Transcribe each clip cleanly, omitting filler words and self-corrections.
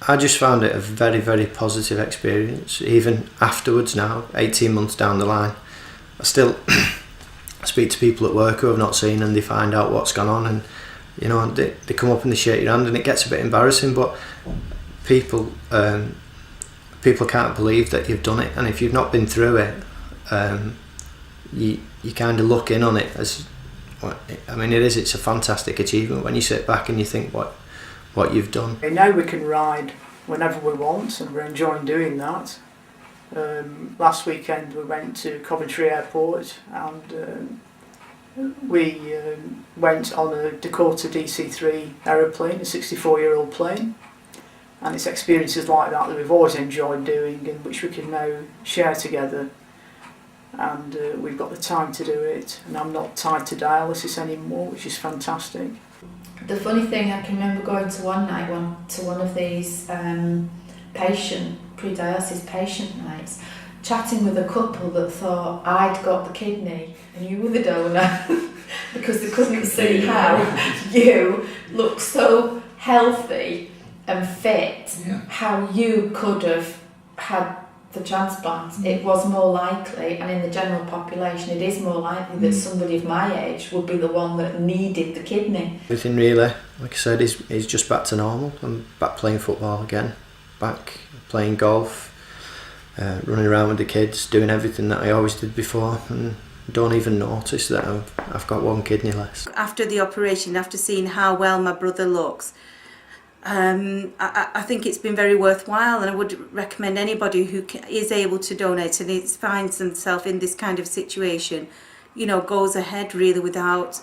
I just found it a very, very positive experience. Even afterwards now, 18 months down the line, I still speak to people at work who I've not seen, and they find out what's gone on, and you know, they come up and they shake your hand, and it gets a bit embarrassing, but people can't believe that you've done it, and if you've not been through it, you kind of look in on it as, I mean, it's a fantastic achievement when you sit back and you think what you've done. Now we can ride whenever we want, and we're enjoying doing that. Last weekend we went to Coventry Airport, and we went on a Dakota DC-3 aeroplane, a 64-year-old plane, and it's experiences like that that we've always enjoyed doing, and which we can now share together. And we've got the time to do it, and I'm not tied to dialysis anymore, which is fantastic. The funny thing, I can remember going to one of these pre-dialysis patient nights, chatting with a couple that thought I'd got the kidney and you were the donor because they couldn't see how you look so healthy and fit, how you could have had the transplant. It was more likely, and in the general population it is more likely that somebody of my age would be the one that needed the kidney. Everything really, like I said, is just back to normal. I'm back playing football again, back playing golf, running around with the kids, doing everything that I always did before, and don't even notice that I've got one kidney less. After the operation, after seeing how well my brother looks, I think it's been very worthwhile, and I would recommend anybody who is able to donate and finds themselves in this kind of situation, you know, goes ahead really without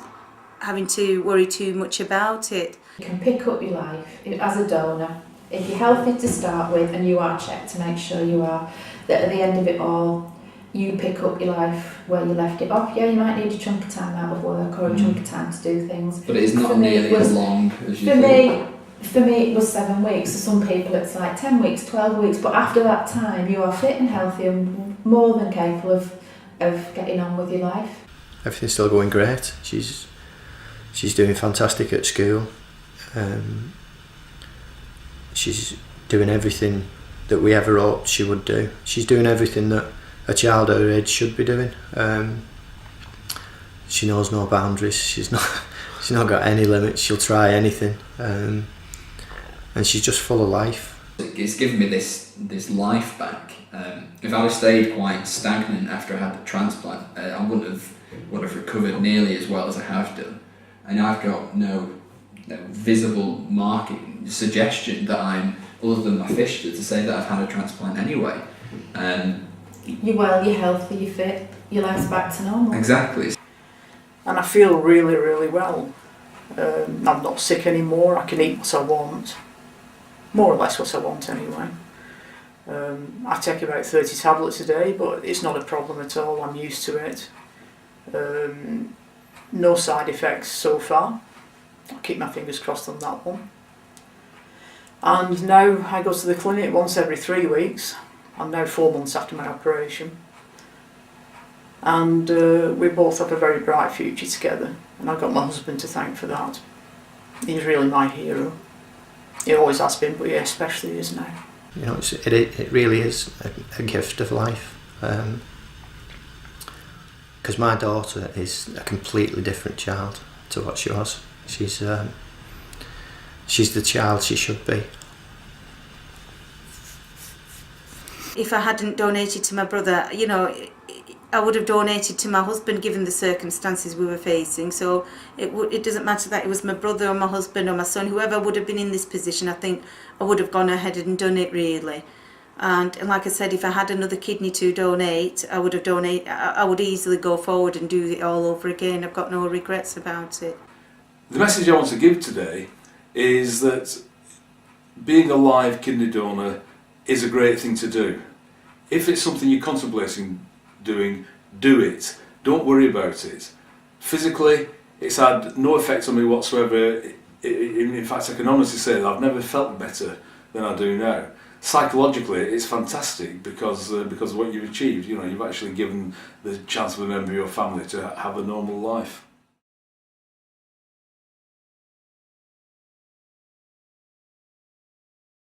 having to worry too much about it. You can pick up your life as a donor. If you're healthy to start with and you are checked to make sure you are, that at the end of it all, you pick up your life where you left it off. Yeah, you might need a chunk of time out of work or a chunk of time to do things. But it is not nearly as long as you think. For me, it was 7 weeks. For some people, it's like 10 weeks, 12 weeks. But after that time, you are fit and healthy and more than capable of getting on with your life. Everything's still going great. She's doing fantastic at school. She's doing everything that we ever hoped she would do. She's doing everything that a child her age should be doing. She knows no boundaries. She's not got any limits. She'll try anything. And she's just full of life. It's given me this life back. If I'd have stayed quite stagnant after I had the transplant, I wouldn't have recovered nearly as well as I have done. And I've got no visible marking suggestion that I'm, other than my fistula, to say that I've had a transplant anyway. You're well, you're healthy, you're fit, your life's back to normal. Exactly. And I feel really, really well. I'm not sick anymore. I can eat what I want, more or less what I want anyway. I take about 30 tablets a day, but it's not a problem at all. I'm used to it. No side effects so far. I'll keep my fingers crossed on that one. And now I go to the clinic once every 3 weeks. I'm now 4 months after my operation. And we both have a very bright future together. And I've got my husband to thank for that. He's really my hero. He always has been, but he especially is now. You know, it really is a gift of life. Because my daughter is a completely different child to what she was. She's the child she should be. If I hadn't donated to my brother, you know, I would have donated to my husband given the circumstances we were facing. So it doesn't matter that it was my brother or my husband or my son, whoever would have been in this position, I think I would have gone ahead and done it really. And like I said, if I had another kidney to donate, I would easily go forward and do it all over again. I've got no regrets about it. The message I want to give today is that being a live kidney donor is a great thing to do. If it's something you're contemplating doing, do it. Don't worry about it. Physically, it's had no effect on me whatsoever. In fact, I can honestly say that I've never felt better than I do now. Psychologically, it's fantastic because of what you've achieved. You know, you've actually given the chance of a member of your family to have a normal life.